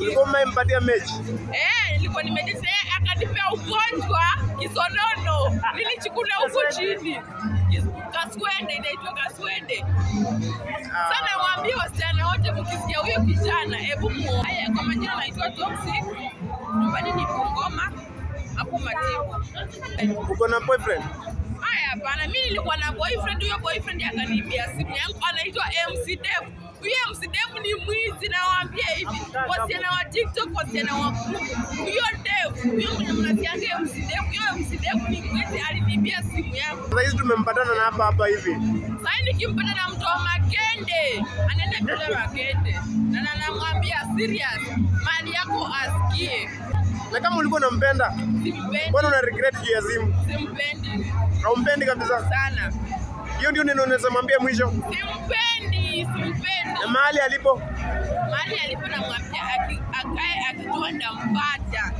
Ulikuwa umempatia mechi? Nilikuwa nimejisea akanipea ugonjwa kisonono. Nilichukua huko chini. Kaswende inaitwa kaswende. Sana waambie wasichana wote mkisikia huyo kijana, hebu haya kwa majina naitwa Toxic. Nyumbani ni Bungoma. Hapo Matibu. Uko na boyfriend? Hapana, mimi nilikuwa na boyfriend, huyo boyfriend akaniibia simu yangu, anaitwa MC Dev. Huyo MC Dev ni mwizi, nawaambia hivi. Wasichana wa TikTok, wasichana wa huyo Dev, huyo mwenye mnasianga MC Dev, huyo MC Dev ni mwizi, aliniibia simu yangu. Sasa hizi tumempatana na hapa hivi. Sasa nikimpata na mtu wa Makende, anaenda kule Makende. Na namwambia serious, mali yako asikie. Na kama ulikuwa unampenda? Simpendi. Mbona una regret juu ya simu? Simpendi. Haumpendi kabisa? Sana. Hiyo ndio neno unaweza mwambia mwisho? Simpendi. Na mahali alipo? Mahali alipo namwambia akae akijua ndampata.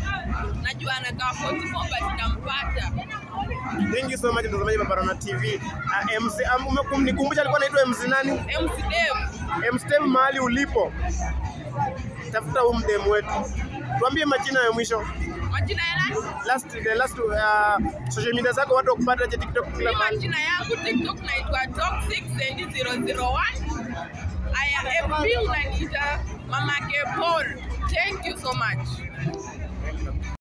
Najua anakaa 44 but ndampata. Thank you so much mtazamaji wa Barona TV. Umekumbuka alikuwa anaitwa MC nani? MC Dev. MC Dev, mahali ulipo, tafuta huyu mdemu wetu. Tuambie majina ya mwisho. Majina ya nani? The last social media zako watu wakupata je TikTok kila mahali. Majina yangu TikTok naitwa Toxic001. I am FB unaniita Mama Paul. Thank you so much.